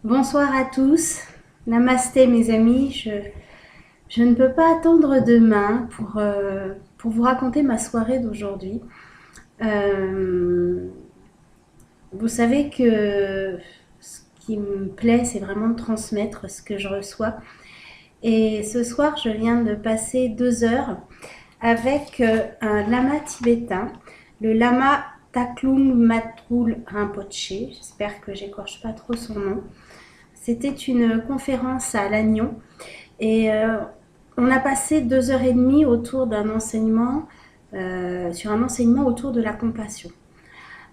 Bonsoir à tous, namasté mes amis, je ne peux pas attendre demain pour vous raconter ma soirée d'aujourd'hui. Euh, Vous savez que ce qui me plaît, c'est vraiment de transmettre ce que je reçois. Et ce soir, je viens de passer 2 heures avec un lama tibétain, le lama Taklung Matrul Rinpoche. J'espère que j'écorche pas trop son nom. C'était une conférence à Lannion et on a passé 2 heures et demie autour d'un enseignement, sur un enseignement autour de la compassion.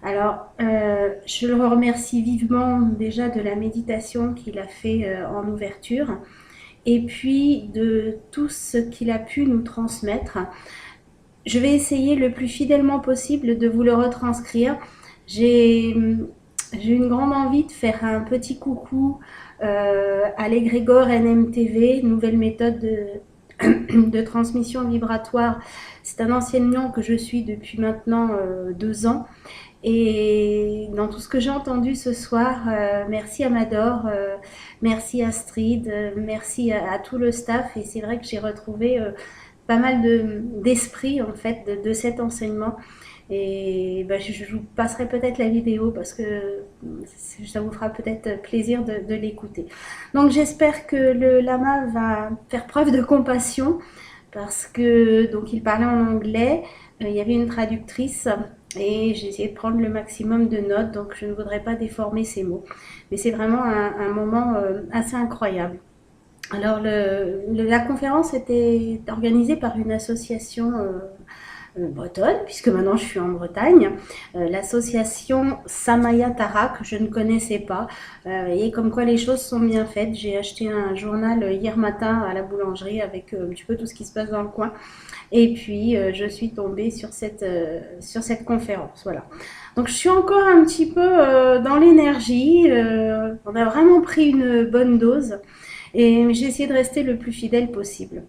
Alors, je le remercie vivement déjà de la méditation qu'il a fait en ouverture et puis de tout ce qu'il a pu nous transmettre. Je vais essayer le plus fidèlement possible de vous le retranscrire. J'ai une grande envie de faire un petit coucou à l'égrégore NMTV, nouvelle méthode de transmission vibratoire. C'est un enseignant que je suis depuis maintenant 2 ans. Et dans tout ce que j'ai entendu ce soir, merci Amador, merci Astrid, merci à tout le staff. Et c'est vrai que j'ai retrouvé pas mal d'esprit en fait cet enseignement. Et bah, je vous passerai peut-être la vidéo parce que ça vous fera peut-être plaisir de l'écouter. Donc j'espère que le lama va faire preuve de compassion parce que donc il parlait en anglais, il y avait une traductrice et j'ai essayé de prendre le maximum de notes, donc je ne voudrais pas déformer ces mots. Mais c'est vraiment un moment assez incroyable. Alors la conférence était organisée par une association bretonne, puisque maintenant je suis en Bretagne, l'association Samaya Tara, que je ne connaissais pas, et comme quoi les choses sont bien faites. J'ai acheté un journal hier matin à la boulangerie avec un petit peu tout ce qui se passe dans le coin, et puis je suis tombée sur cette conférence. Voilà. Donc je suis encore un petit peu dans l'énergie, on a vraiment pris une bonne dose, et j'ai essayé de rester le plus fidèle possible.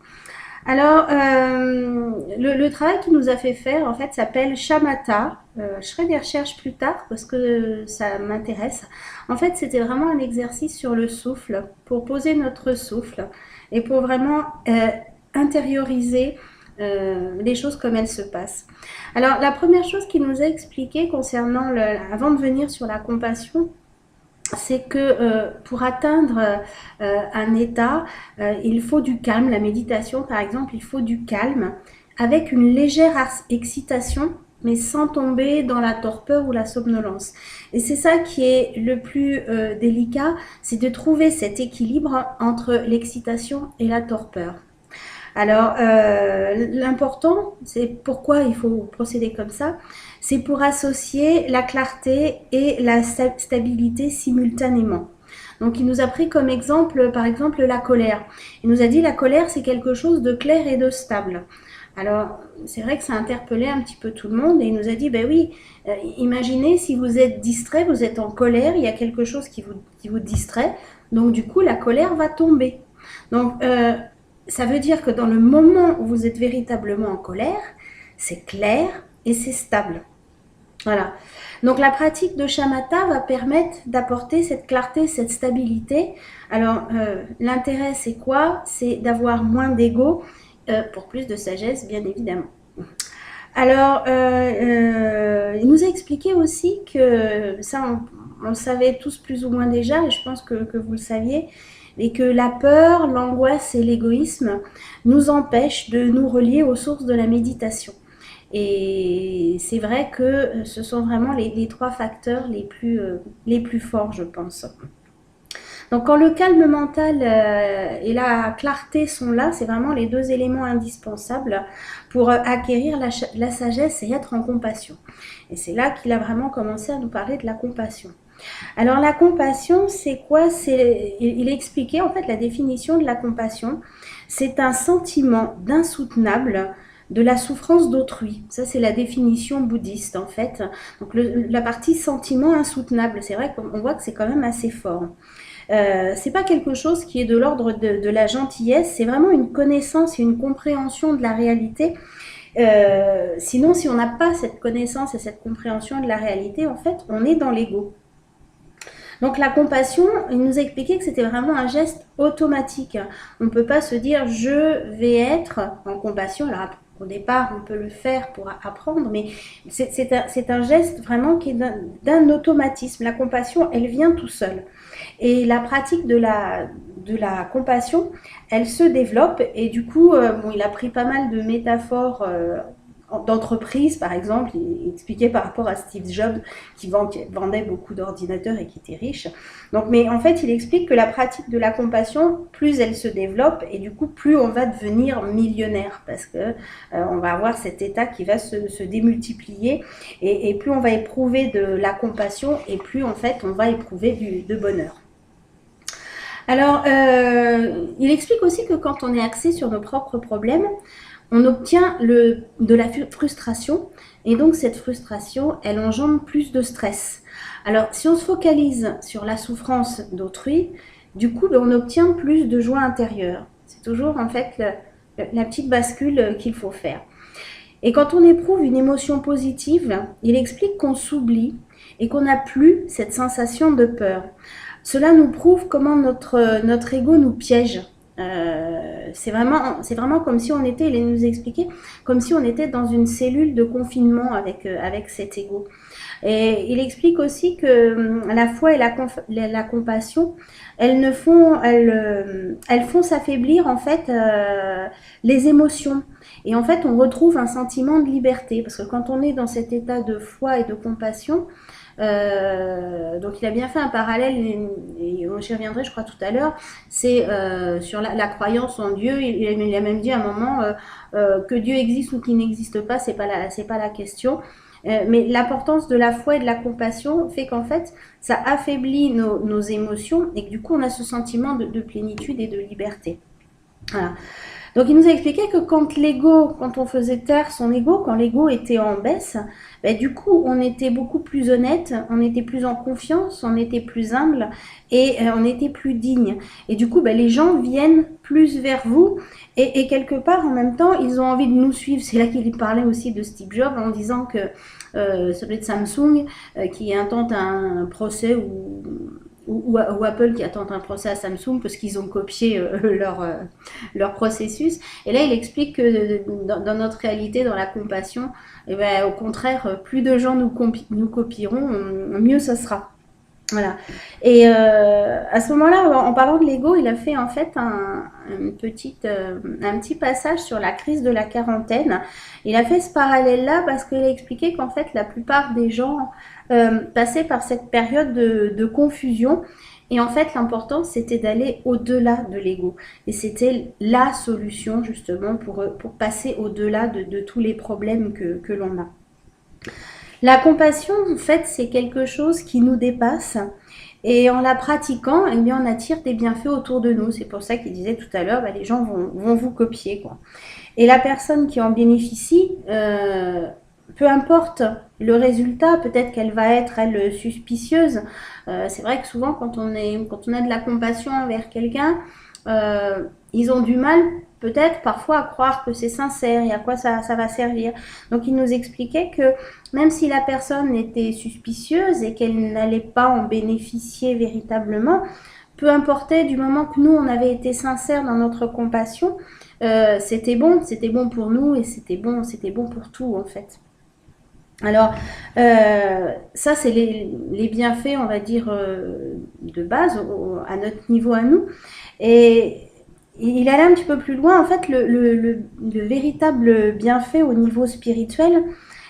Alors, le travail qu'il nous a fait faire, en fait, s'appelle Shamatha. Je ferai des recherches plus tard parce que ça m'intéresse. En fait, c'était vraiment un exercice sur le souffle, pour poser notre souffle et pour vraiment intérioriser les choses comme elles se passent. Alors, la première chose qu'il nous a expliqué concernant, avant de venir sur la compassion, c'est que pour atteindre un état, il faut du calme. La méditation, par exemple, il faut du calme avec une légère excitation, mais sans tomber dans la torpeur ou la somnolence. Et c'est ça qui est le plus délicat, c'est de trouver cet équilibre entre l'excitation et la torpeur. Alors, l'important, c'est pourquoi il faut procéder comme ça, c'est pour associer la clarté et la stabilité simultanément. Donc, il nous a pris comme exemple, par exemple, la colère. Il nous a dit la colère, c'est quelque chose de clair et de stable. Alors, c'est vrai que ça a interpellé un petit peu tout le monde et il nous a dit, ben oui, imaginez si vous êtes distrait, vous êtes en colère, il y a quelque chose qui vous distrait, donc du coup, la colère va tomber. Donc, ça veut dire que dans le moment où vous êtes véritablement en colère, c'est clair et c'est stable. Voilà. Donc la pratique de shamatha va permettre d'apporter cette clarté, cette stabilité. Alors l'intérêt c'est quoi? C'est d'avoir moins d'ego pour plus de sagesse, bien évidemment. Alors il nous a expliqué aussi que ça on le savait tous plus ou moins déjà, et je pense que vous le saviez, et que la peur, l'angoisse et l'égoïsme nous empêchent de nous relier aux sources de la méditation. Et c'est vrai que ce sont vraiment les trois facteurs les plus forts, je pense. Donc quand le calme mental et la clarté sont là, c'est vraiment les deux éléments indispensables pour acquérir la sagesse et être en compassion. Et c'est là qu'il a vraiment commencé à nous parler de la compassion. Alors la compassion, c'est quoi? Il expliquait en fait la définition de la compassion. C'est un sentiment d'insoutenable de la souffrance d'autrui. Ça, c'est la définition bouddhiste en fait. Donc la partie sentiment insoutenable, c'est vrai qu'on voit que c'est quand même assez fort. C'est pas quelque chose qui est de l'ordre de la gentillesse, c'est vraiment une connaissance et une compréhension de la réalité. Sinon, si on n'a pas cette connaissance et cette compréhension de la réalité, en fait, on est dans l'ego. Donc la compassion, il nous a expliqué que c'était vraiment un geste automatique. On ne peut pas se dire je vais être en compassion. Alors au départ, on peut le faire pour apprendre, mais c'est un geste vraiment qui est d'un automatisme. La compassion, elle vient tout seul. Et la pratique de la compassion, elle se développe. Et du coup, bon, il a pris pas mal de métaphores d'entreprise, par exemple. Il expliquait par rapport à Steve Jobs qui vendait beaucoup d'ordinateurs et qui était riche. Donc, mais en fait, il explique que la pratique de la compassion, plus elle se développe et du coup, plus on va devenir millionnaire parce que on va avoir cet état qui va se démultiplier et plus on va éprouver de la compassion et plus en fait on va éprouver de bonheur. Alors, il explique aussi que quand on est axé sur nos propres problèmes, on obtient de la frustration et donc cette frustration, elle engendre plus de stress. Alors, si on se focalise sur la souffrance d'autrui, du coup, on obtient plus de joie intérieure. C'est toujours en fait la petite bascule qu'il faut faire. Et quand on éprouve une émotion positive, il explique qu'on s'oublie et qu'on n'a plus cette sensation de peur. Cela nous prouve comment notre ego nous piège. C'est vraiment comme si on était, il nous expliquait, comme si on était dans une cellule de confinement avec cet ego. Et il explique aussi que la foi et la compassion, elles font s'affaiblir en fait les émotions. Et en fait, on retrouve un sentiment de liberté parce que quand on est dans cet état de foi et de compassion, donc il a bien fait un parallèle et j'y reviendrai je crois tout à l'heure, c'est sur la croyance en Dieu. Il a même dit à un moment que Dieu existe ou qu'il n'existe pas, c'est pas la question. Mais l'importance de la foi et de la compassion fait qu'en fait ça affaiblit nos émotions et que du coup on a ce sentiment de plénitude et de liberté. Voilà. Donc il nous a expliqué que quand on faisait taire son ego, quand l'ego était en baisse, ben, du coup on était beaucoup plus honnête, on était plus en confiance, on était plus humble et on était plus digne. Et du coup ben, les gens viennent plus vers vous et quelque part en même temps ils ont envie de nous suivre. C'est là qu'il parlait aussi de Steve Jobs en disant que ça doit être Samsung qui intente un procès ou Apple qui attend un procès à Samsung parce qu'ils ont copié leur processus. Et là, il explique que dans notre réalité, dans la compassion, eh ben, au contraire, plus de gens nous copieront, mieux ça sera. Voilà. Et à ce moment-là, en parlant de l'ego, il a fait en fait un petit passage sur la crise de la quarantaine. Il a fait ce parallèle-là parce qu'il a expliqué qu'en fait, la plupart des gens passaient par cette période de confusion. Et en fait, l'important, c'était d'aller au-delà de l'ego. Et c'était la solution, justement, pour passer au-delà de tous les problèmes que l'on a. La compassion, en fait, c'est quelque chose qui nous dépasse. Et en la pratiquant, eh bien, on attire des bienfaits autour de nous. C'est pour ça qu'il disait tout à l'heure, bah, les gens vont vous copier, quoi. Et la personne qui en bénéficie, peu importe le résultat, peut-être qu'elle va être, elle, suspicieuse. C'est vrai que souvent, quand on a de la compassion envers quelqu'un, ils ont du mal peut-être parfois à croire que c'est sincère et à quoi ça va servir. Donc il nous expliquait que même si la personne était suspicieuse et qu'elle n'allait pas en bénéficier véritablement, peu importait du moment que nous on avait été sincères dans notre compassion, c'était bon pour nous et c'était bon pour tout en fait. Alors, ça, c'est les bienfaits, on va dire, de base, à notre niveau à nous. Et il allait un petit peu plus loin. En fait, le véritable bienfait au niveau spirituel,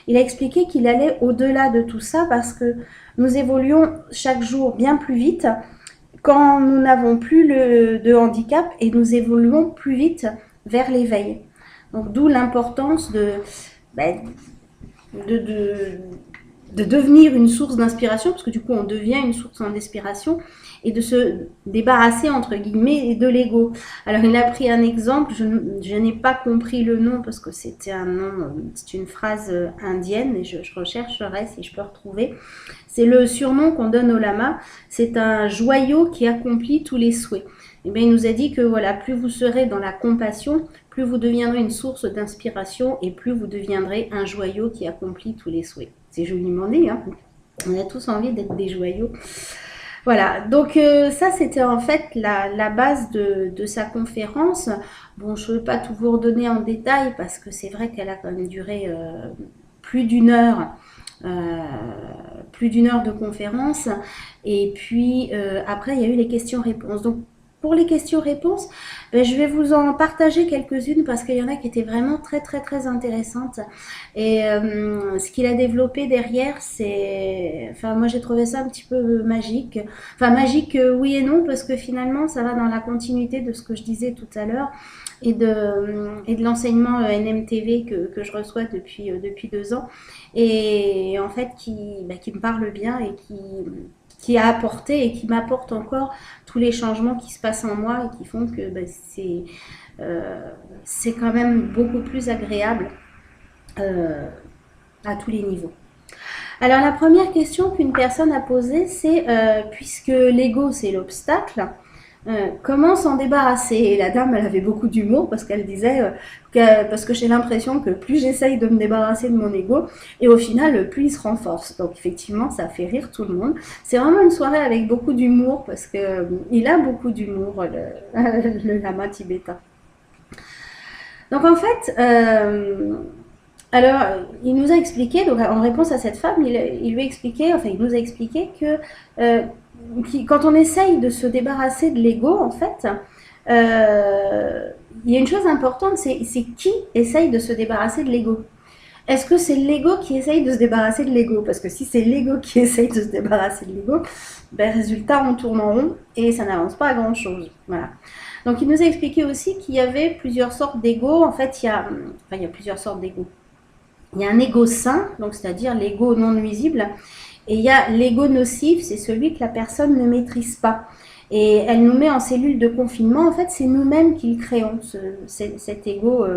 il a expliqué qu'il allait au-delà de tout ça parce que nous évoluons chaque jour bien plus vite quand nous n'avons plus de handicap et nous évoluons plus vite vers l'éveil. Donc, d'où l'importance ben, de devenir une source d'inspiration, parce que du coup on devient une source d'inspiration, et de se débarrasser entre guillemets de l'ego. Alors il a pris un exemple, je n'ai pas compris le nom parce que c'était un nom, c'est une phrase indienne et je rechercherai si je peux retrouver. C'est le surnom qu'on donne au lama, c'est un joyau qui accomplit tous les souhaits. Et bien, il nous a dit que voilà, plus vous serez dans la compassion, plus vous deviendrez une source d'inspiration et plus vous deviendrez un joyau qui accomplit tous les souhaits. C'est joliment dit, hein. On a tous envie d'être des joyaux. Voilà, donc ça c'était en fait la base de sa conférence. Bon, je ne veux pas tout vous redonner en détail parce que c'est vrai qu'elle a quand même duré plus d'une heure, euh, plus d'une heure de conférence. Et puis après, il y a eu les questions-réponses. Donc pour les questions-réponses, ben, je vais vous en partager quelques-unes parce qu'il y en a qui étaient vraiment très très très intéressantes. Et ce qu'il a développé derrière, c'est... Enfin, moi j'ai trouvé ça un petit peu magique. Enfin, magique, oui et non, parce que finalement, ça va dans la continuité de ce que je disais tout à l'heure et de l'enseignement NMTV que je reçois depuis 2 ans. Et en fait, qui me parle bien et qui a apporté et qui m'apporte encore tous les changements qui se passent en moi et qui font que euh, c'est quand même beaucoup plus agréable euh, à tous les niveaux. Alors la première question qu'une personne a posée, c'est puisque l'ego c'est l'obstacle, comment s'en débarrasser? Et la dame, elle avait beaucoup d'humour parce qu'elle disait parce que j'ai l'impression que plus j'essaye de me débarrasser de mon ego, et au final, plus il se renforce. Donc effectivement, ça fait rire tout le monde. C'est vraiment une soirée avec beaucoup d'humour parce que il a beaucoup d'humour, le lama tibétain. Donc en fait, alors, il nous a expliqué, donc en réponse à cette femme, il lui a expliqué, enfin, il nous a expliqué que quand on essaye de se débarrasser de l'ego, en fait, il y a une chose importante, c'est qui essaye de se débarrasser de l'ego. Est-ce que c'est l'ego qui essaye de se débarrasser de l'ego? Parce que si c'est l'ego qui essaye de se débarrasser de l'ego, ben, résultat, on tourne en rond et ça n'avance pas à grand-chose. Voilà. Donc, il nous a expliqué aussi qu'il y avait plusieurs sortes d'ego. En fait, il y a plusieurs sortes d'ego. Il y a un ego sain, donc c'est-à-dire l'ego non nuisible, et il y a l'ego nocif, c'est celui que la personne ne maîtrise pas. Et elle nous met en cellule de confinement. En fait, c'est nous-mêmes qui le créons, cet ego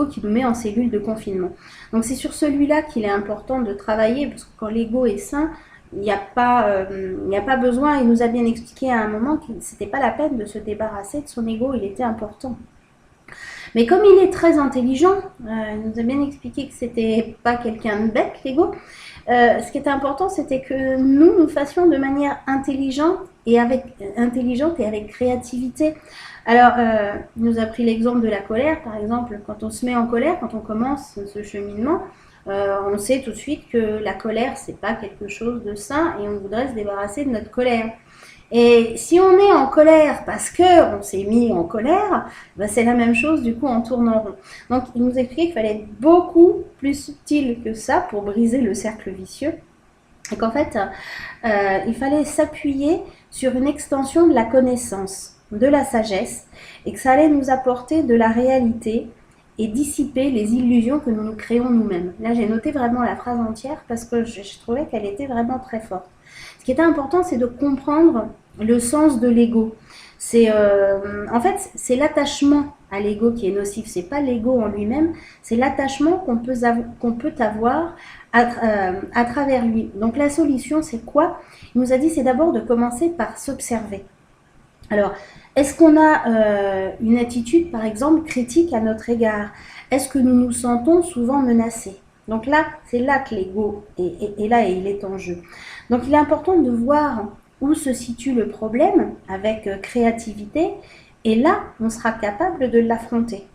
qui nous met en cellule de confinement. Donc c'est sur celui-là qu'il est important de travailler, parce que quand l'ego est sain, il n'y a pas besoin. Il nous a bien expliqué à un moment que c'était pas la peine de se débarrasser de son ego, il était important. Mais comme il est très intelligent, il nous a bien expliqué que c'était pas quelqu'un de bête, l'ego. Ce qui était important, c'était que nous fassions de manière intelligente et avec créativité. Alors, il nous a pris l'exemple de la colère, par exemple. Quand on se met en colère, quand on commence ce cheminement, on sait tout de suite que la colère, c'est pas quelque chose de sain et on voudrait se débarrasser de notre colère. Et si on est en colère parce qu'on s'est mis en colère, ben c'est la même chose du coup en tournant rond. Donc il nous expliquait qu'il fallait être beaucoup plus subtil que ça pour briser le cercle vicieux. Et qu'en fait, il fallait s'appuyer sur une extension de la connaissance, de la sagesse, et que ça allait nous apporter de la réalité et dissiper les illusions que nous nous créons nous-mêmes. Là, j'ai noté vraiment la phrase entière parce que je trouvais qu'elle était vraiment très forte. Ce qui était important, c'est de comprendre le sens de l'ego. En fait, c'est l'attachement à l'ego qui est nocif. C'est pas l'ego en lui-même, c'est l'attachement qu'on peut avoir à travers lui. Donc la solution, c'est quoi? Il nous a dit, c'est d'abord de commencer par s'observer. Alors, est-ce qu'on a une attitude, par exemple, critique à notre égard? Est-ce que nous nous sentons souvent menacés? Donc là, c'est là que l'ego est là et il est en jeu. Donc il est important de voir où se situe le problème avec créativité et là, on sera capable de l'affronter.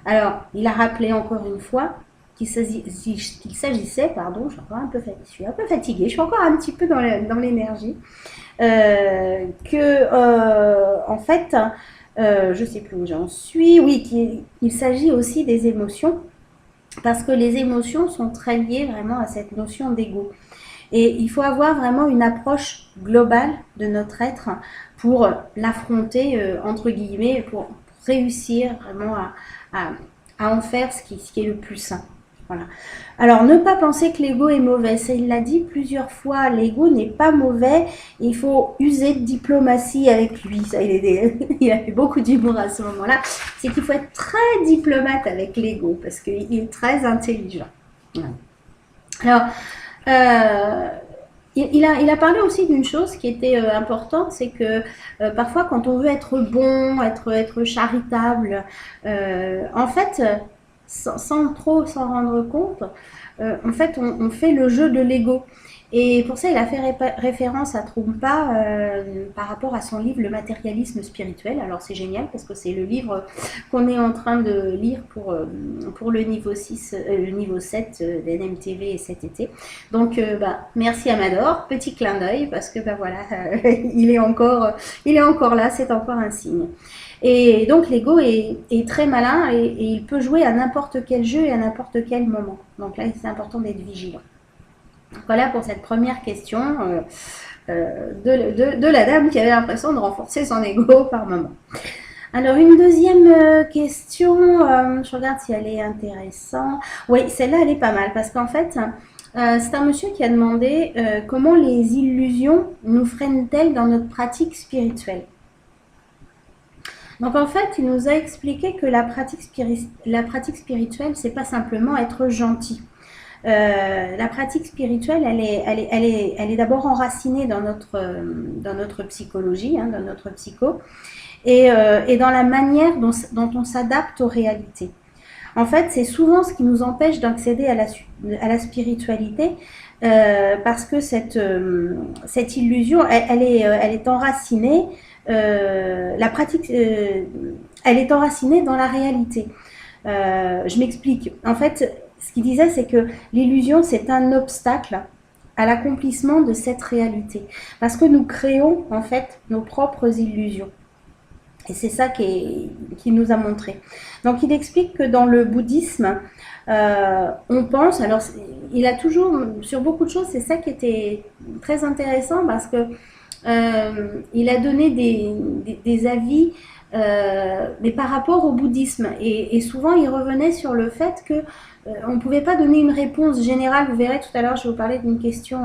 Alors, il a rappelé encore une fois qu'il s'agissait, pardon, je suis un peu fatiguée, je suis encore un petit peu dans l'énergie, en fait, je ne sais plus où j'en suis, oui, qu'il s'agit aussi des émotions, parce que les émotions sont très liées vraiment à cette notion d'ego. Et il faut avoir vraiment une approche globale de notre être pour l'affronter, entre guillemets, pour réussir vraiment à en faire ce qui est le plus sain. Voilà. Alors, ne pas penser que l'ego est mauvais. Ça, il l'a dit plusieurs fois. L'ego n'est pas mauvais. Il faut user de diplomatie avec lui. Ça, il a fait beaucoup d'humour à ce moment-là. C'est qu'il faut être très diplomate avec l'ego parce qu'il est très intelligent. Voilà. Alors, il a parlé aussi d'une chose qui était importante, c'est que parfois quand on veut être bon, être charitable, en fait, sans trop s'en rendre compte, en fait, on fait le jeu de l'ego. Et pour ça, il a fait référence à Trungpa par rapport à son livre Le matérialisme spirituel. Alors c'est génial parce que c'est le livre qu'on est en train de lire pour le niveau 6, le niveau 7 d'NMTV cet été. Donc merci Amador, petit clin d'œil parce que voilà, il est encore là, c'est encore un signe. Et donc l'ego est très malin et il peut jouer à n'importe quel jeu et à n'importe quel moment. Donc là, c'est important d'être vigilant. Voilà pour cette première question de la dame qui avait l'impression de renforcer son ego par moment. Alors une deuxième question, je regarde si elle est intéressante. Oui, celle-là elle est pas mal parce qu'en fait c'est un monsieur qui a demandé comment les illusions nous freinent-elles dans notre pratique spirituelle. Donc en fait, il nous a expliqué que la pratique spirituelle, c'est pas simplement être gentil. La pratique spirituelle, elle est d'abord enracinée dans notre psychologie, dans notre psycho, et dans la manière dont on s'adapte aux réalités. En fait, c'est souvent ce qui nous empêche d'accéder à la spiritualité, parce que cette illusion, elle est enracinée. La pratique, elle est enracinée dans la réalité. Je m'explique. En fait, ce qu'il disait, c'est que l'illusion, c'est un obstacle à l'accomplissement de cette réalité. Parce que nous créons, en fait, nos propres illusions. Et c'est ça qu'il nous a montré. Donc, il explique que dans le bouddhisme, on pense, alors il a toujours, sur beaucoup de choses, c'est ça qui était très intéressant parce que il a donné des avis, mais par rapport au bouddhisme. Et souvent, il revenait sur le fait que on ne pouvait pas donner une réponse générale. Vous verrez tout à l'heure, je vais vous parler d'une question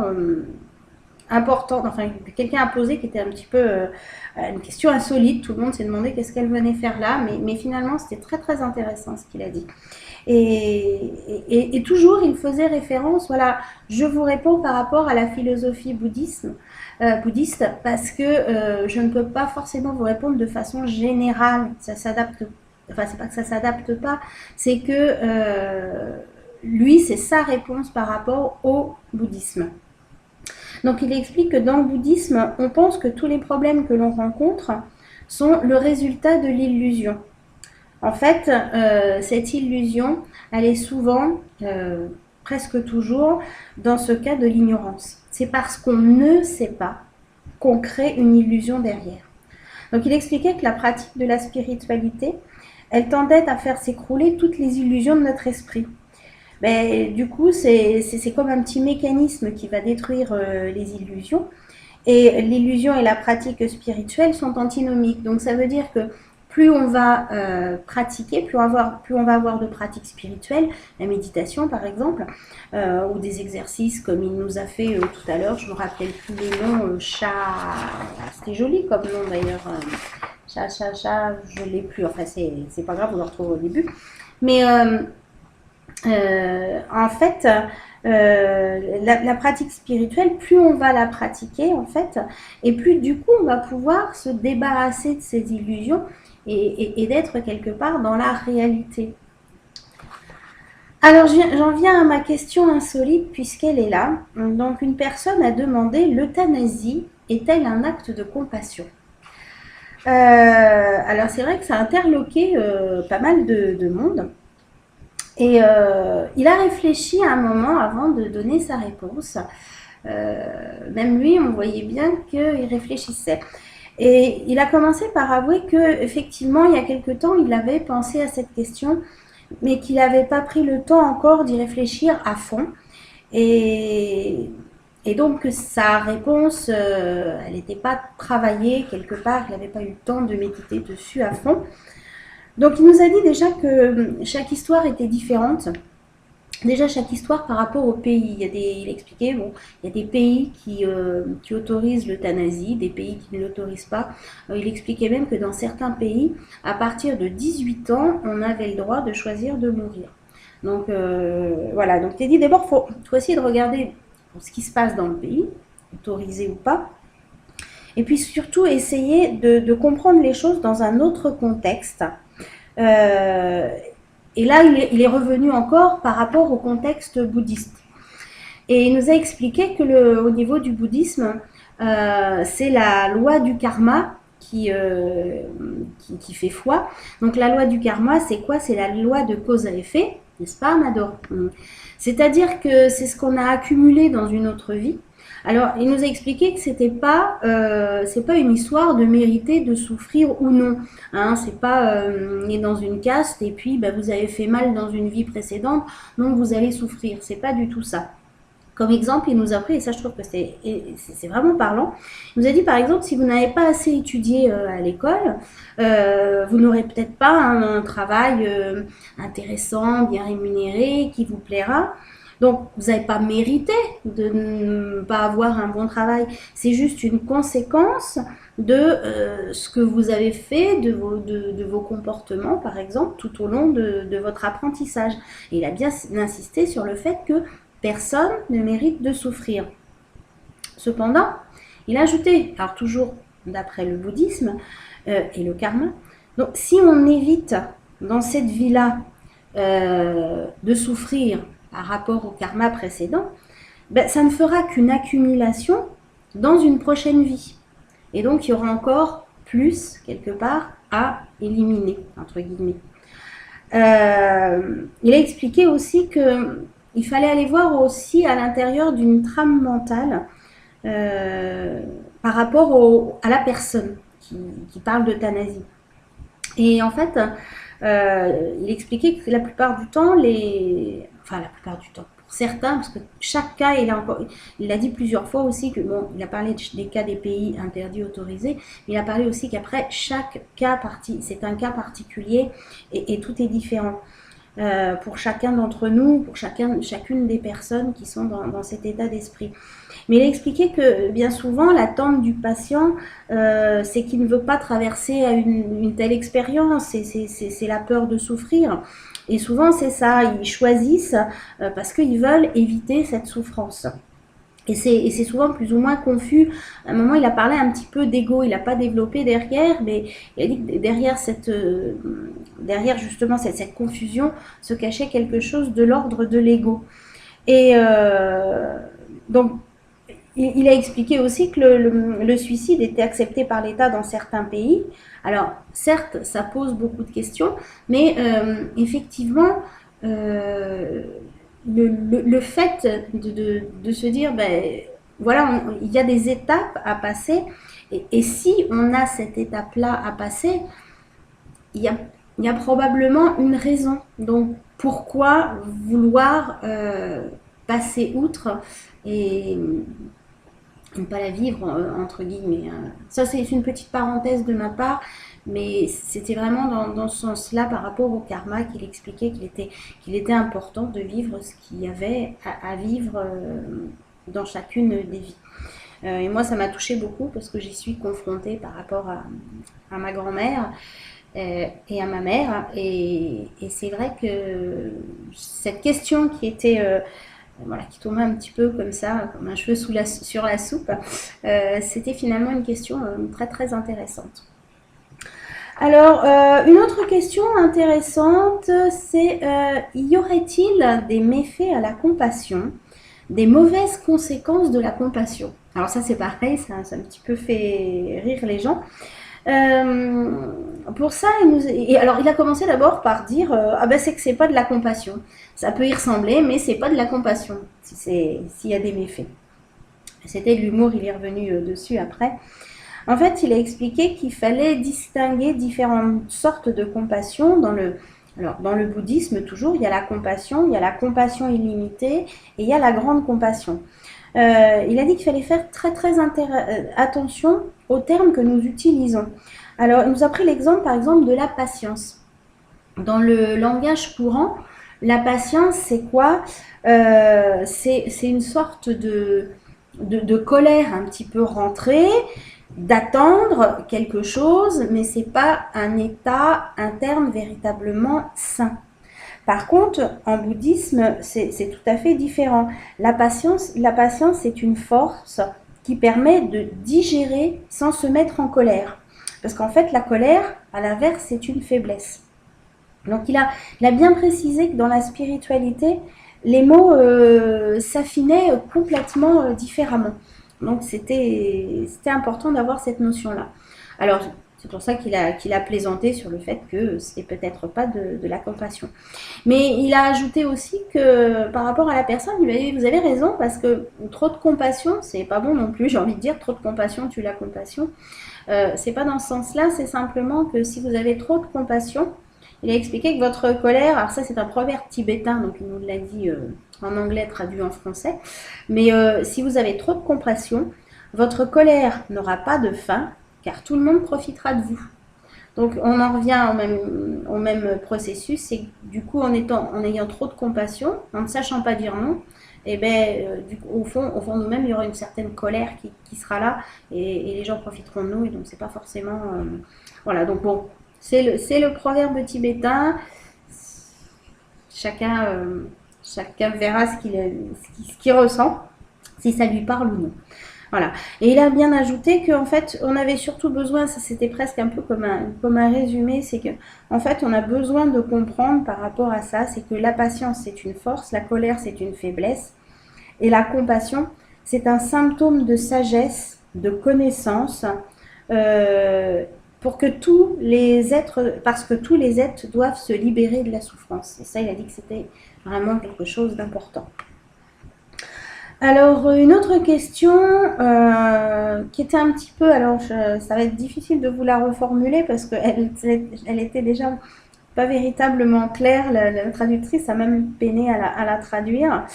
importante, enfin, que quelqu'un a posée, qui était un petit peu une question insolite. Tout le monde s'est demandé qu'est-ce qu'elle venait faire là, mais finalement, c'était très très intéressant ce qu'il a dit. Et toujours, il faisait référence, voilà, je vous réponds par rapport à la philosophie bouddhiste, parce que je ne peux pas forcément vous répondre de façon générale. Ça s'adapte, enfin, c'est pas que ça s'adapte pas, c'est que lui, c'est sa réponse par rapport au bouddhisme. Donc, il explique que dans le bouddhisme, on pense que tous les problèmes que l'on rencontre sont le résultat de l'illusion. En fait, cette illusion, elle est souvent, presque toujours, dans ce cas de l'ignorance. C'est parce qu'on ne sait pas qu'on crée une illusion derrière. Donc, il expliquait que la pratique de la spiritualité, elle tendait à faire s'écrouler toutes les illusions de notre esprit. Mais du coup, c'est comme un petit mécanisme qui va détruire les illusions. Et l'illusion et la pratique spirituelle sont antinomiques. Donc, ça veut dire que plus on va pratiquer, plus on va avoir de pratiques spirituelles, la méditation par exemple, ou des exercices comme il nous a fait tout à l'heure, je ne me rappelle plus le nom, c'était joli comme nom d'ailleurs, je ne l'ai plus, enfin c'est pas grave, on le retrouve au début. Mais en fait, la pratique spirituelle, plus on va la pratiquer en fait, et plus du coup on va pouvoir se débarrasser de ces illusions et d'être quelque part dans la réalité. Alors j'en viens à ma question insolite puisqu'elle est là. Donc une personne a demandé: l'euthanasie est-elle un acte de compassion? Alors c'est vrai que ça a interloqué pas mal de monde. Et il a réfléchi un moment avant de donner sa réponse. Même lui, on voyait bien qu'il réfléchissait. Et il a commencé par avouer qu'effectivement, il y a quelque temps, il avait pensé à cette question, mais qu'il n'avait pas pris le temps encore d'y réfléchir à fond. Et donc, sa réponse, elle n'était pas travaillée quelque part, il n'avait pas eu le temps de méditer dessus à fond. Donc, il nous a dit déjà que chaque histoire était différente. Déjà, chaque histoire par rapport au pays. Il expliquait, bon, il y a des pays qui autorisent l'euthanasie, des pays qui ne l'autorisent pas. Il expliquait même que dans certains pays, à partir de 18 ans, on avait le droit de choisir de mourir. Donc, voilà. Donc, il a dit d'abord, il faut essayer de regarder ce qui se passe dans le pays, autorisé ou pas. Et puis surtout, essayer de comprendre les choses dans un autre contexte. Et là, il est revenu encore par rapport au contexte bouddhiste. Et il nous a expliqué que au niveau du bouddhisme, c'est la loi du karma qui fait foi. Donc la loi du karma, c'est quoi? C'est la loi de cause à effet, n'est-ce pas, Amador? C'est-à-dire que c'est ce qu'on a accumulé dans une autre vie. Alors, il nous a expliqué que c'est pas une histoire de mériter de souffrir ou non. Hein, c'est pas on est dans une caste et puis bah, vous avez fait mal dans une vie précédente, donc vous allez souffrir. C'est pas du tout ça. Comme exemple, il nous a pris, et ça je trouve que c'est vraiment parlant, il nous a dit par exemple, si vous n'avez pas assez étudié à l'école, vous n'aurez peut-être pas un travail intéressant, bien rémunéré, qui vous plaira. Donc, vous n'avez pas mérité de ne pas avoir un bon travail. C'est juste une conséquence de ce que vous avez fait, de vos comportements, par exemple, tout au long de votre apprentissage. Et il a bien insisté sur le fait que personne ne mérite de souffrir. Cependant, il a ajouté, alors toujours d'après le bouddhisme et le karma, donc si on évite dans cette vie-là de souffrir par rapport au karma précédent, ben, ça ne fera qu'une accumulation dans une prochaine vie. Et donc, il y aura encore plus, quelque part, à éliminer, entre guillemets. Il a expliqué aussi qu'il fallait aller voir aussi à l'intérieur d'une trame mentale par rapport à la personne qui parle d'euthanasie. Et en fait, il expliquait que la plupart du temps, enfin la plupart du temps, pour certains, parce que chaque cas, il a dit plusieurs fois aussi que, bon, il a parlé des cas des pays interdits, autorisés, mais il a parlé aussi qu'après, chaque cas c'est un cas particulier et tout est différent. Pour chacun d'entre nous, pour chacune des personnes qui sont dans cet état d'esprit. Mais il a expliqué que bien souvent, l'attente du patient, c'est qu'il ne veut pas traverser à une telle expérience, c'est la peur de souffrir. Et souvent, c'est ça, ils choisissent parce qu'ils veulent éviter cette souffrance. Et c'est souvent plus ou moins confus. À un moment, il a parlé un petit peu d'ego, il n'a pas développé derrière, mais il a dit que derrière justement cette confusion se cachait quelque chose de l'ordre de l'ego. Et donc, il a expliqué aussi que le suicide était accepté par l'État dans certains pays. Alors, certes, ça pose beaucoup de questions, mais effectivement, le fait de se dire, ben, voilà, il y a des étapes à passer, et si on a cette étape-là à passer, il y a probablement une raison. Donc, pourquoi vouloir passer outre et ne pas la vivre, entre guillemets. Ça, c'est une petite parenthèse de ma part, mais c'était vraiment dans ce sens-là par rapport au karma qu'il expliquait qu'il était important de vivre ce qu'il y avait à vivre dans chacune des vies. Et moi, ça m'a touchée beaucoup parce que j'y suis confrontée par rapport à ma grand-mère et à ma mère. Et c'est vrai que cette question qui était... voilà, qui tombait un petit peu comme ça, comme un cheveu sur la soupe, c'était finalement une question très très intéressante. Alors, une autre question intéressante, c'est y aurait-il des méfaits à la compassion, des mauvaises conséquences de la compassion? Alors ça c'est pareil, ça a un petit peu fait rire les gens. Pour ça, alors il a commencé d'abord par dire ah ben c'est que c'est pas de la compassion. Ça peut y ressembler, mais c'est pas de la compassion s'il y a des méfaits. C'était de l'humour, il est revenu dessus après. En fait, il a expliqué qu'il fallait distinguer différentes sortes de compassion alors, dans le bouddhisme, toujours, il y a la compassion illimitée et il y a la grande compassion. Il a dit qu'il fallait faire très très attention aux termes que nous utilisons. Alors, il nous a pris l'exemple, par exemple, de la patience. Dans le langage courant, la patience, c'est quoi? C'est une sorte de colère un petit peu rentrée, d'attendre quelque chose, mais c'est pas un état interne véritablement sain. Par contre, en bouddhisme, c'est tout à fait différent. La patience, c'est une force qui permet de digérer sans se mettre en colère. Parce qu'en fait, la colère, à l'inverse, c'est une faiblesse. Donc, il a bien précisé que dans la spiritualité, les mots s'affinaient complètement différemment. Donc c'était important d'avoir cette notion-là. Alors c'est pour ça qu'il a plaisanté sur le fait que ce n'est peut-être pas de la compassion. Mais il a ajouté aussi que par rapport à la personne, il lui a dit, vous avez raison, parce que trop de compassion, c'est pas bon non plus, j'ai envie de dire, trop de compassion tue la compassion. C'est pas dans ce sens-là, c'est simplement que si vous avez trop de compassion, il a expliqué que votre colère, alors ça c'est un proverbe tibétain, donc il nous l'a dit en anglais traduit en français, mais si vous avez trop de compassion, votre colère n'aura pas de fin, car tout le monde profitera de vous. Donc on en revient au même processus, c'est que du coup en ayant trop de compassion, en ne sachant pas dire non, et au fond nous-mêmes, il y aura une certaine colère qui sera là et les gens profiteront de nous, et donc c'est pas forcément... voilà, donc bon, c'est le proverbe tibétain. Chacun verra ce qu'il ressent, si ça lui parle ou non. Voilà. Et il a bien ajouté qu'en fait, on avait surtout besoin, ça c'était presque un peu comme un résumé, c'est que en fait, on a besoin de comprendre par rapport à ça, c'est que la patience c'est une force, la colère c'est une faiblesse, et la compassion c'est un symptôme de sagesse, de connaissance, pour que parce que tous les êtres doivent se libérer de la souffrance. Et ça, il a dit que c'était vraiment quelque chose d'important. Alors, une autre question qui était un petit peu... Alors, ça va être difficile de vous la reformuler parce qu'elle était déjà pas véritablement claire. La traductrice a même peiné à la traduire.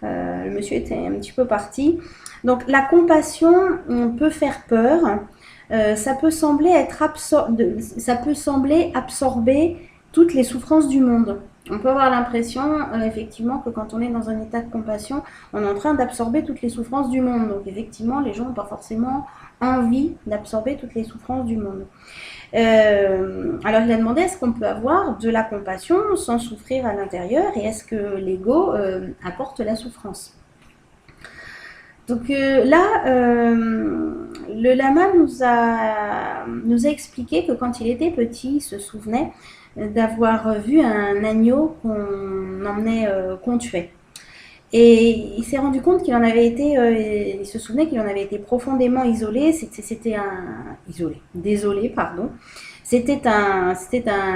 Le monsieur était un petit peu parti. Donc, la compassion, on peut faire peur. Ça peut sembler absorber toutes les souffrances du monde. On peut avoir l'impression, effectivement, que quand on est dans un état de compassion, on est en train d'absorber toutes les souffrances du monde. Donc, effectivement, les gens n'ont pas forcément envie d'absorber toutes les souffrances du monde. Alors, il a demandé, est-ce qu'on peut avoir de la compassion sans souffrir à l'intérieur, et est-ce que l'ego apporte la souffrance? Donc là, le lama nous a expliqué que quand il était petit, il se souvenait d'avoir vu un agneau qu'on tuait. Et il s'est rendu compte qu'il en avait été, il se souvenait qu'il en avait été profondément isolé. Désolé, pardon. C'était un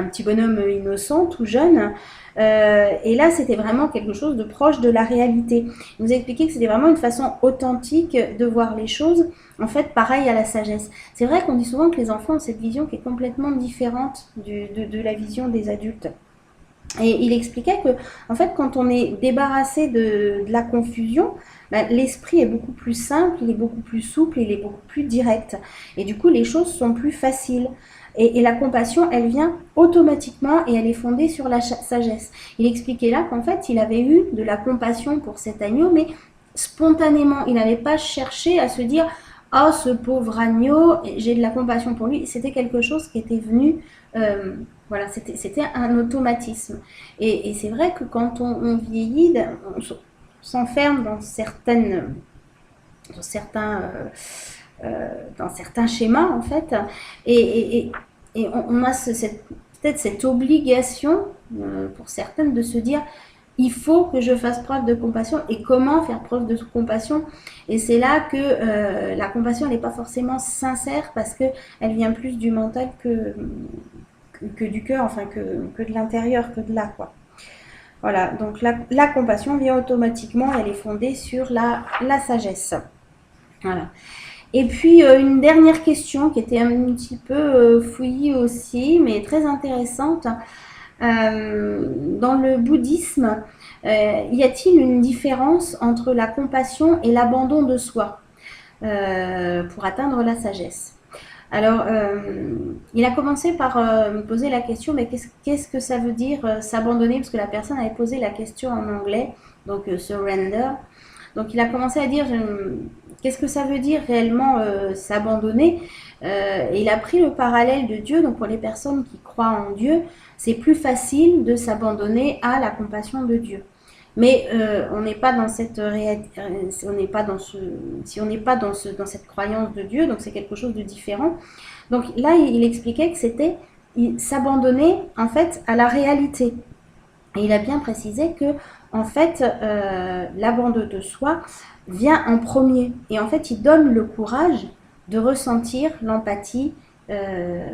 petit bonhomme innocent, tout jeune. Et là, c'était vraiment quelque chose de proche de la réalité. Il nous a expliqué que c'était vraiment une façon authentique de voir les choses. En fait, pareil à la sagesse. C'est vrai qu'on dit souvent que les enfants ont cette vision qui est complètement différente de la vision des adultes. Et il expliquait que, en fait, quand on est débarrassé de la confusion, l'esprit est beaucoup plus simple, il est beaucoup plus souple, il est beaucoup plus direct. Et du coup, les choses sont plus faciles. Et la compassion, elle vient automatiquement et elle est fondée sur la sagesse. Il expliquait là qu'en fait, il avait eu de la compassion pour cet agneau, mais spontanément. Il n'avait pas cherché à se dire « Oh, ce pauvre agneau, j'ai de la compassion pour lui ». C'était quelque chose qui était venu... voilà, c'était un automatisme. Et c'est vrai que quand on vieillit, on s'enferme dans certains schémas, en fait, et on a peut-être cette obligation, pour certaines, de se dire il faut que je fasse preuve de compassion. Et comment faire preuve de compassion? Et c'est là que la compassion n'est pas forcément sincère, parce qu'elle vient plus du mental que du cœur, enfin que de l'intérieur, que de là, quoi. Voilà, donc la compassion vient automatiquement, elle est fondée sur la sagesse. Voilà. Et puis une dernière question qui était un petit peu fouillie aussi, mais très intéressante. Dans le bouddhisme, y a-t-il une différence entre la compassion et l'abandon de soi pour atteindre la sagesse? Alors, il a commencé par me poser la question, mais qu'est-ce que ça veut dire s'abandonner? Parce que la personne avait posé la question en anglais, donc surrender. Donc il a commencé à dire, qu'est-ce que ça veut dire réellement s'abandonner? Et il a pris le parallèle de Dieu. Donc pour les personnes qui croient en Dieu, c'est plus facile de s'abandonner à la compassion de Dieu. Mais on n'est pas dans cette réalité, si on n'est pas dans cette croyance de Dieu, donc c'est quelque chose de différent. Donc là, il expliquait que c'était s'abandonner en fait à la réalité. Et il a bien précisé que, en fait, l'abandon de soi vient en premier. Et en fait, il donne le courage de ressentir l'empathie euh,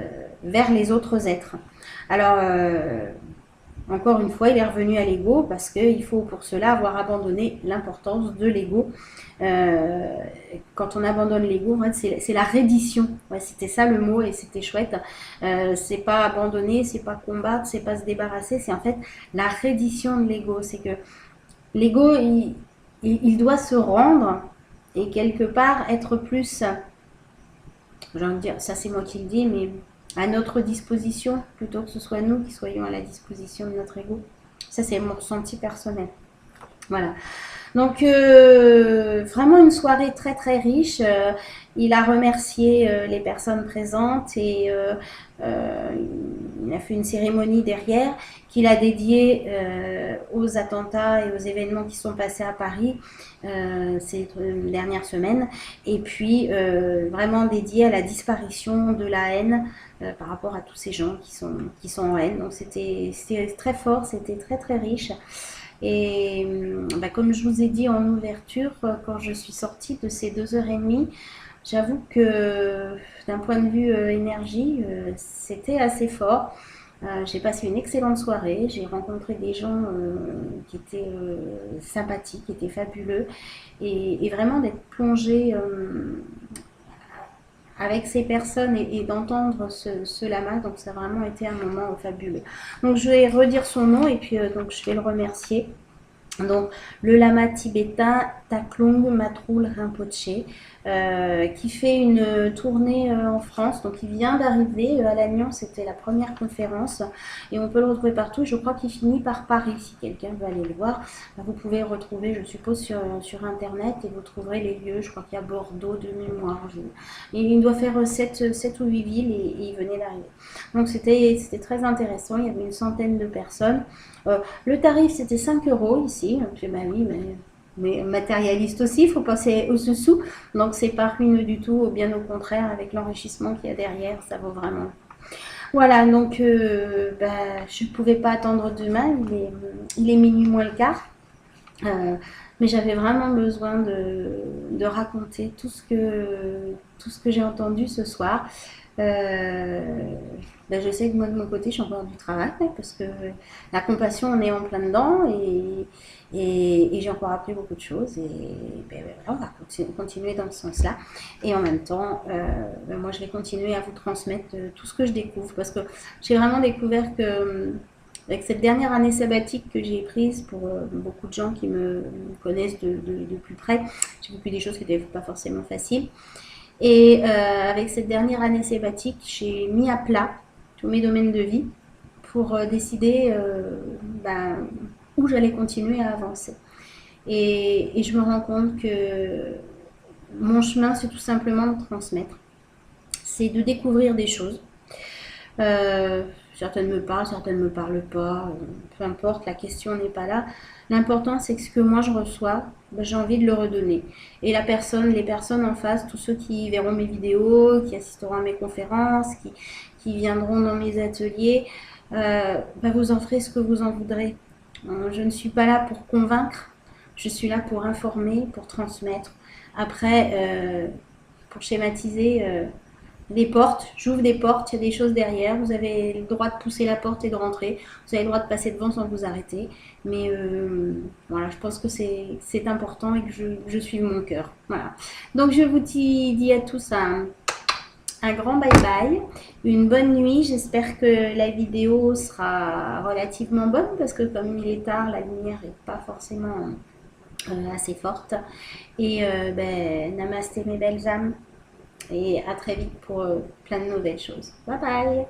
vers les autres êtres. Alors, encore une fois, il est revenu à l'ego parce qu'il faut pour cela avoir abandonné l'importance de l'ego. Euh, Quand on abandonne l'ego, en fait, c'est la reddition. Ouais, c'était ça le mot et c'était chouette. C'est pas abandonner, c'est pas combattre, c'est pas se débarrasser, c'est en fait la reddition de l'ego. C'est que l'ego, il doit se rendre et quelque part être plus, j'ai envie de dire, ça c'est moi qui le dis, mais à notre disposition, plutôt que ce soit nous qui soyons à la disposition de notre ego. Ça c'est mon ressenti personnel. Voilà. Donc vraiment une soirée très très riche. Il a remercié les personnes présentes et il a fait une cérémonie derrière qu'il a dédiée aux attentats et aux événements qui sont passés à Paris ces dernières semaines. Et puis vraiment dédié à la disparition de la haine par rapport à tous ces gens qui sont en haine. Donc c'était très fort, c'était très très riche. Et bah, comme je vous ai dit en ouverture, quand je suis sortie de ces 2 heures et demie, j'avoue que d'un point de vue énergie, c'était assez fort. J'ai passé une excellente soirée, j'ai rencontré des gens qui étaient sympathiques, qui étaient fabuleux, et vraiment d'être plongée avec ces personnes et d'entendre ce lama, donc ça a vraiment été un moment fabuleux. Donc je vais redire son nom et puis donc je vais le remercier. Donc, le lama tibétain Taklong Matrul Rinpoche, qui fait une tournée en France. Donc, il vient d'arriver à Lannion, c'était la première conférence. Et on peut le retrouver partout. Je crois qu'il finit par Paris. Si quelqu'un veut aller le voir, vous pouvez le retrouver, je suppose, sur Internet et vous trouverez les lieux. Je crois qu'il y a Bordeaux de mémoire. Et il doit faire 7 ou 8 villes et il venait d'arriver. Donc, c'était très intéressant. Il y avait une centaine de personnes. Le tarif, c'était 5 euros ici. Puis, bah oui, mais matérialiste aussi, il faut penser aux sous. Donc, c'est pas ruineux du tout, bien au contraire, avec l'enrichissement qu'il y a derrière, ça vaut vraiment. Voilà, donc je ne pouvais pas attendre demain, il est minuit moins le quart. Mais j'avais vraiment besoin de raconter tout ce que j'ai entendu ce soir. Je sais que moi de mon côté, j'ai encore du travail parce que la compassion, on est en plein dedans et j'ai encore appris beaucoup de choses et voilà, on va continuer dans ce sens-là. Et en même temps, moi, je vais continuer à vous transmettre tout ce que je découvre parce que j'ai vraiment découvert que avec cette dernière année sabbatique que j'ai prise pour beaucoup de gens qui me connaissent de plus près, j'ai vécu des choses qui n'étaient pas forcément faciles. Et avec cette dernière année sabbatique, j'ai mis à plat tous mes domaines de vie pour décider où j'allais continuer à avancer. Et je me rends compte que mon chemin, c'est tout simplement de transmettre. C'est de découvrir des choses. Certaines me parlent, certaines ne me parlent pas. Peu importe, la question n'est pas là. L'important, c'est que ce que moi je reçois, j'ai envie de le redonner. Et les personnes en face, tous ceux qui verront mes vidéos, qui assisteront à mes conférences, qui viendront dans mes ateliers, vous en ferez ce que vous en voudrez. Je ne suis pas là pour convaincre, je suis là pour informer, pour transmettre. Après, pour schématiser, des portes, j'ouvre des portes, il y a des choses derrière, vous avez le droit de pousser la porte et de rentrer, vous avez le droit de passer devant sans vous arrêter, mais voilà, je pense que c'est important et que je suive mon cœur. Voilà. Donc je vous dis à tous un grand bye bye, une bonne nuit, j'espère que la vidéo sera relativement bonne parce que comme il est tard, la lumière n'est pas forcément assez forte. Et namasté mes belles âmes. Et à très vite pour plein de nouvelles choses. Bye bye!